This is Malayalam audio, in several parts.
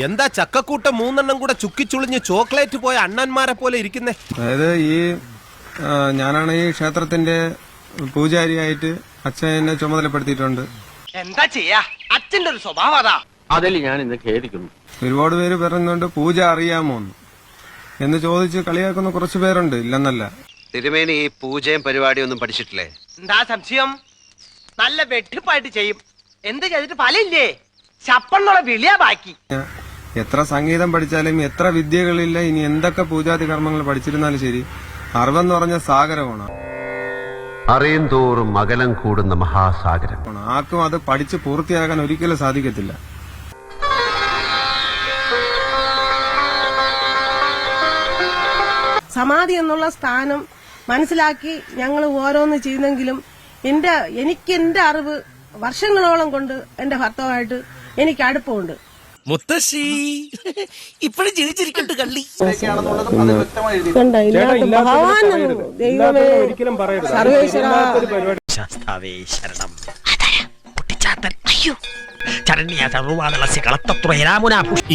എന്താ ചക്കക്കൂട്ടം 3 എണ്ണം കൂടെ ചുക്കിച്ചുളിഞ്ഞ് ചോക്ലേറ്റ് പോയ അണ്ണന്മാരെ പോലെ ഇരിക്കുന്നേ? അതായത് ഞാനാണ് ഈ ക്ഷേത്രത്തിന്റെ പൂജാരിയായിട്ട് അച്ഛൻ എന്നെ ചുമതലപ്പെടുത്തിയിട്ടുണ്ട്. എന്താ ചെയ്യാ, അച്ഛന്റെ ഒരു സ്വഭാവം അതാ. അതിൽ ഞാൻ ഇന്ന് ഖേദിക്കുന്നു. ഒരുപാട് പേര് പറയുന്നുണ്ട് പൂജ അറിയാമോ എന്ന് ചോദിച്ച് കളിയാക്കുന്ന കുറച്ചു പേരുണ്ട്, ഇല്ലെന്നല്ല. തിരുമേനി ഈ പൂജയും പരിപാടിയും ഒന്നും പഠിച്ചിട്ടില്ലേ? എന്താ സംശയം? നല്ല വെട്ടിപ്പായിട്ട് ചെയ്യും. എന്ത് ചെയ്തിട്ട് ഫലമില്ലേ? ചപ്പന്നുള്ള വിളിയാ ബാക്കി. എത്ര സംഗീതം പഠിച്ചാലും എത്ര വിദ്യകളില്ല, ഇനി എന്തൊക്കെ പൂജാതി കർമ്മങ്ങൾ പഠിച്ചിരുന്നാലും ശരി, അറിവെന്ന് പറഞ്ഞ സാഗരമാണ്. അറിയും തോറും അകലം കൂടുന്ന മഹാസാഗരം. ആർക്കും അത് പഠിച്ച് പൂർത്തിയാക്കാൻ ഒരിക്കലും സാധിക്കത്തില്ല. സമാധി എന്നുള്ള സ്ഥാനം മനസ്സിലാക്കി ഞങ്ങൾ ഓരോന്ന് ചെയ്യുന്നെങ്കിലും എനിക്ക് എന്റെ അറിവ് വർഷങ്ങളോളം കൊണ്ട് എന്റെ ഭർത്താവായിട്ട് എനിക്ക് അടുപ്പമുണ്ട്. മുത്തശ്ശി ഇപ്പോഴും ജീവിച്ചിരിക്കട്ടെ കള്ളി.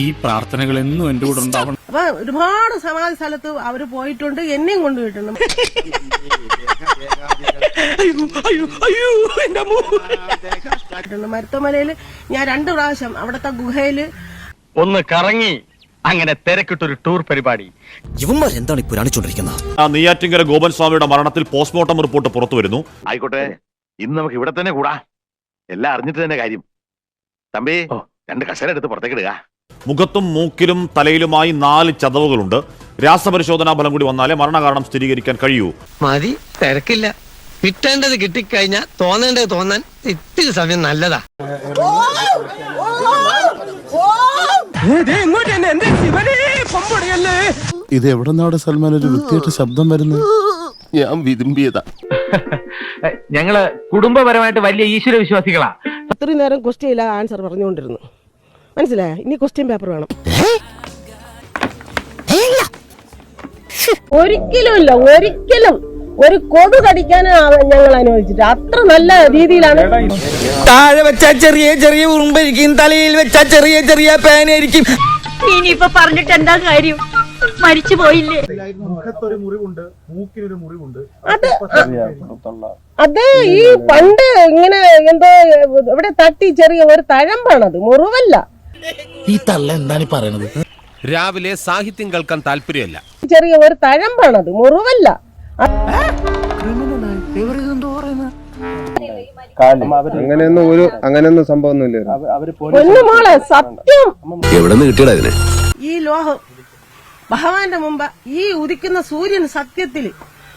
ഈ പ്രാർത്ഥനകൾ എന്നും എന്റെ കൂടെ ഉണ്ടാവണം. അപ്പൊ ഒരുപാട് സമാധി സ്ഥലത്ത് അവര് പോയിട്ടുണ്ട്, എന്നെയും കൊണ്ടുപോയിട്ടുണ്ട്. മരുത്തമലയില് ഞാൻ 2 പ്രാവശ്യം അവിടത്തെ ഗുഹയില് ഒന്ന് കറങ്ങി. അങ്ങനെ തിരക്കിട്ടൊരു ടൂർ പരിപാടി. എന്താണ് ഈ പുരാണിച്ചോണ്ടിരിക്കുന്നത്? നെയ്യാറ്റിങ്കര ഗോപൻ സ്വാമിയുടെ മരണത്തിൽ പോസ്റ്റ്മോർട്ടം റിപ്പോർട്ട് പുറത്തു വരുന്നു. ആയിക്കോട്ടെ, ഇന്ന് നമുക്ക് ഇവിടെ തന്നെ കൂടാ. എല്ലാം അറിഞ്ഞിട്ട് തന്നെ കാര്യം. തമ്പി 2 കസേര എടുത്ത് പുറത്തേക്ക് ഇടുക. മുഖത്തും മൂക്കിലും തലയിലുമായി 4 ചതവുകളുണ്ട്. രാസപരിശോധനാ ഫലം കൂടി വന്നാലേ മരണകാരണം സ്ഥിരീകരിക്കാൻ കഴിയൂ. മതി, തിരക്കില്ല. കിട്ടേണ്ടത് കിട്ടിക്കഴിഞ്ഞാൽ തോന്നേണ്ടത് തോന്നാൻ ഇത്തിരി സമയം നല്ലതാ. ഇത് എവിടെ നിന്നാണ് സൽമാൻ ഒരു വൃത്തിയായിട്ട് ശബ്ദം വരുന്നത്? ഞാൻ വിരുമ്പിയതാ. ഞങ്ങള് കുടുംബപരമായിട്ട് വലിയ ഈശ്വര വിശ്വാസികളാ. അത്രയും നേരം ക്വസ്റ്റ്യൻ ഇല്ല, ആൻസർ പറഞ്ഞുകൊണ്ടിരുന്നു. മനസ്സിലായ? ഇനി ക്വസ്റ്റ്യൻ പേപ്പർ വേണം. ഒരിക്കലും ഒരു കൊതു കടിക്കാൻ ഞങ്ങൾ അനുവദിച്ചിട്ട് അത്ര നല്ല രീതിയിലാണ്. താഴെ വെച്ചാ ചെറിയ ചെറിയ ഉറുമ്പായിരിക്കും, തലയിൽ വെച്ചാ ചെറിയ ചെറിയ പേനായിരിക്കും. ഇനിയിപ്പൊ പറഞ്ഞിട്ട് എന്താ കാര്യം? മരിച്ചു പോയില്ലേ? മുഖത്തൊരു മുറിവുണ്ട്, മൂക്കിനൊരു മുറിവുണ്ട്. അത് ഈ പണ്ട് ഇങ്ങനെ എന്തോ ഇവിടെ തട്ടി ചെറിയ ഒരു തഴമ്പാണത്, മുറിവല്ല. ഈ തള്ള എന്താണ് പറയണത്? രാവിലെ സാഹിത്യം കേൾക്കാൻ താല്പര്യമല്ല. ചെറിയ ഒരു തഴമ്പാണത്, മുറിവല്ല. അങ്ങനെയൊന്നും സംഭവമൊന്നുമില്ല. പൊന്നുമോളെ, സത്യം. എവിടെ നിന്ന് കിട്ടിയടാ ഇതിനെ? ഈ ലോഹം ഭഗവാന്റെ മുമ്പ് ഈ ഉദിക്കുന്ന സൂര്യൻ സത്യത്തില്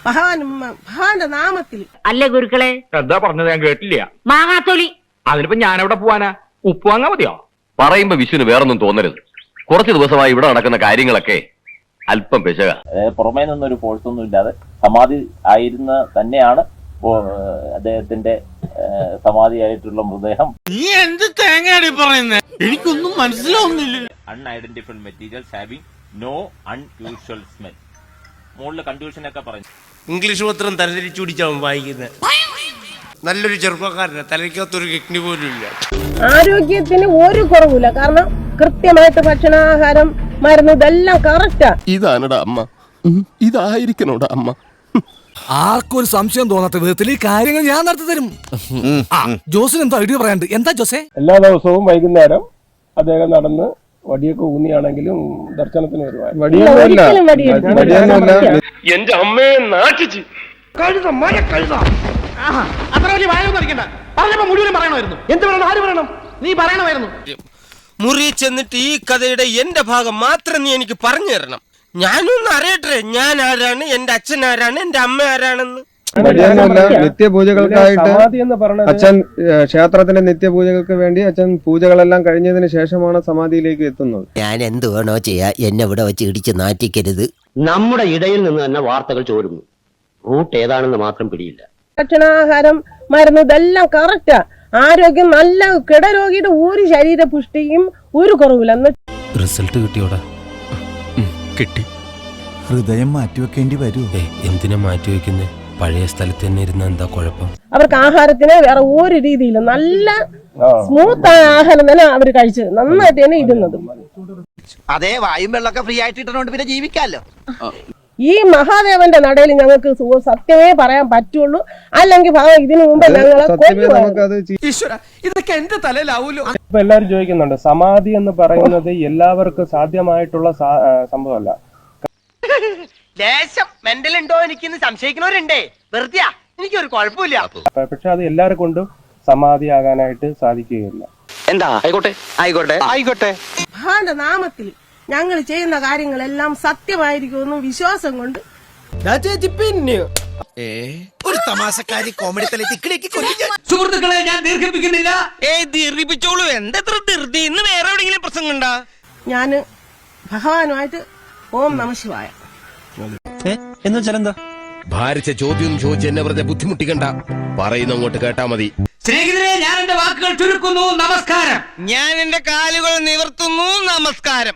ഭഗവാന്റെ നാമത്തിൽ അല്ലേ ഗുരുക്കളെ? എന്താ പറഞ്ഞത്? ഞാൻ കേട്ടില്ല. മാങ്ങാത്തൊലി. അതിനിപ്പോ ഞാൻ എവിടെ പോവാനാ? ഉപ്പ് വാങ്ങാൻ മതിയോ? പറയുമ്പോ വിഷുവിന് വേറൊന്നും തോന്നരുത്. കുറച്ചു ദിവസമായി ഇവിടെ നടക്കുന്ന കാര്യങ്ങളൊക്കെ അല്പം പിശക. പുറമേ നിന്നൊരു ഫോഴ്സ് ഒന്നും ഇല്ലാതെ സമാധി ആയിരുന്ന തന്നെയാണ് അദ്ദേഹത്തിന്റെ സമാധിയായിട്ടുള്ള മൃതദേഹം. നീ എന്ത് തേങ്ങയാണ് പറയുന്നത്? എനിക്കൊന്നും മനസ്സിലാവുന്നില്ല. Unidentified materials having no unusual smell. മുകളിൽ കൺഫ്യൂഷൻ ഒക്കെ പറഞ്ഞു. ഇംഗ്ലീഷ് പത്രം തലതിരിച്ചു പിടിച്ചാവും വായിക്കുന്നത്. നല്ലൊരു ചെറുപ്പക്കാരന് തലയ്ക്കകത്തൊരു കിഡ്നി പോലും ഇല്ല. ആരോഗ്യത്തിന് ഒരു കുറവില്ല. കാരണം കൃത്യമായിട്ട് ഭക്ഷണാഹാരം, മരുന്ന് ഇതെല്ലാം കറക്റ്റാ. ഇതാണടാ അമ്മ, ഇതായിരിക്കണോടാ അമ്മ. ആർക്കും ഒരു സംശയം തോന്നാത്ത വിധത്തിൽ ഈ കാര്യങ്ങൾ ഞാൻ നടത്തി തരും. ജോസിന് എന്താ ഐഡിയ പറയാണ്ട്? എന്താ ജോസേ? എല്ലാ ദിവസവും വൈകുന്നേരം അദ്ദേഹം നടന്ന് വടിയൊക്കെ ഊന്നിയാണെങ്കിലും ദർശനത്തിന് വരുവാൻ. എന്റെ അമ്മയെ നാട്ടിച്ച് കഴുത മഴ കഴുത. അത്ര വലിയ വായൊന്നും അടിക്കണ്ട. പറഞ്ഞപ്പോ മുഴുവനും പറയണമായിരുന്നു. എന്ത് പറയണം? ആര് പറയണം? നീ പറയണമായിരുന്നു. മുറി ചെന്നിട്ട് ഈ കഥയുടെ എന്റെ ഭാഗം മാത്രം നീ എനിക്ക് പറഞ്ഞു തരണം. ഞാനൊന്ന് അറിയട്ടെ, ഞാൻ ആരാണ്, എന്റെ അച്ഛൻ ആരാണ്, എന്റെ അമ്മ ആരാണെന്ന്. നിത്യപൂജകൾക്കായിട്ട് അച്ഛൻ ക്ഷേത്രത്തിലെ നിത്യപൂജകൾക്ക് വേണ്ടി അച്ഛൻ പൂജകളെല്ലാം കഴിഞ്ഞതിന് ശേഷമാണ് സമാധിയിലേക്ക് എത്തുന്നത്. ഞാൻ എന്ത് വേണോ ചെയ്യാ, എന്നെ ഇവിടെ വെച്ച് ഇടിച്ച് നാറ്റിക്കരുത്. നമ്മുടെ ഇടയിൽ നിന്ന് തന്നെ വാർത്തകൾ ചോരുന്നു. റൂട്ട് ഏതാണെന്ന് മാത്രം പിടിയില്ല. ഭക്ഷണാഹാരം, മരുന്ന് ഇതെല്ലാം കറക്റ്റാ. ആരോഗ്യം നല്ല. കിടരോഗിയുടെ ഒരു ശരീരപുഷ്ടിയും ഒരു കുറവില്ല. റിസൾട്ട് കിട്ടിയോടാ? കിട്ടി. ഹൃദയം മാറ്റിവെക്കേണ്ടി വരുമോ? എന്തിനാ മാറ്റിവെക്കുന്നേ? പഴയ സ്ഥലത്ത് തന്നെ ഇരുന്ന എന്താ കുഴപ്പം? അവർക്ക് ആഹാരത്തിന് വേറെ ഒരു രീതിയിലും നല്ല സ്മൂത്ത് ആയ ആഹാരം തന്നെ അവർ കഴിച്ചത്. നന്നായിട്ട് തന്നെ ഇരുന്നത്. അതെ, വായും വെള്ളമൊക്കെ ഫ്രീ ആയിട്ട് ഇട്ടണോണ്ട് പിന്നെ ജീവിക്കാമല്ലോ. ഈ മഹാദേവന്റെ നടയിൽ ഞങ്ങൾക്ക് സത്യമേ പറയാൻ പറ്റുള്ളൂ, അല്ലെങ്കിൽ ഇതിനു മുമ്പ് ഞങ്ങളെ നമുക്കത് ഇതൊക്കെ എന്റെ തലയിലാവൂലോ. ഇപ്പൊ എല്ലാരും ചോദിക്കുന്നുണ്ട്, സമാധി എന്ന് പറയുന്നത് എല്ലാവർക്കും സാധ്യമായിട്ടുള്ള സംഭവമല്ല. ദേശം മെന്റൽ ഉണ്ടോ എനിക്കിന്ന് സംശയിക്കുന്നവരുണ്ടേ. വെറുതെ എനിക്കൊരു കുഴപ്പമില്ല. പക്ഷെ അത് എല്ലാവരെ കൊണ്ടും സമാധിയാകാനായിട്ട് സാധിക്കുകയില്ല. എന്താ ആയിക്കോട്ടെ ആയിക്കോട്ടെ ആയിക്കോട്ടെ. ഭഗവാന്റെ നാമത്തിൽ ഞങ്ങൾ ചെയ്യുന്ന കാര്യങ്ങളെല്ലാം സത്യമായിരിക്കുമെന്നും വിശ്വാസം കൊണ്ട് പിന്നെ ഒരു തമാശക്കാരി കോമഡി സുഹൃത്തുക്കളെ, ഞാൻ ദീർഘിപ്പിക്കുന്നില്ല. ദീർഘിപ്പിച്ചോളൂ. എന്തെത്ര ധൃതി? ഇന്ന് വേറെ എവിടെയെങ്കിലും പ്രസംഗം ഉണ്ടാ? ഞാന് ഭഗവാനുമായിട്ട് ഓം നമ ശിവായ. എന്ന് വെച്ചാൽ എന്താ? ഭാരിച്ച ചോദ്യം ചോദിച്ച് എന്നെ വെറുതെ ബുദ്ധിമുട്ടിക്കണ്ട, പറയുന്ന അങ്ങോട്ട് കേട്ടാ മതി. സ്നേഹിതരെ, ഞാൻ എന്റെ വാക്കുകൾ ചുരുക്കുന്നു. നമസ്കാരം. ഞാൻ എന്റെ കാലുകൾ നിവർത്തുന്നു. നമസ്കാരം.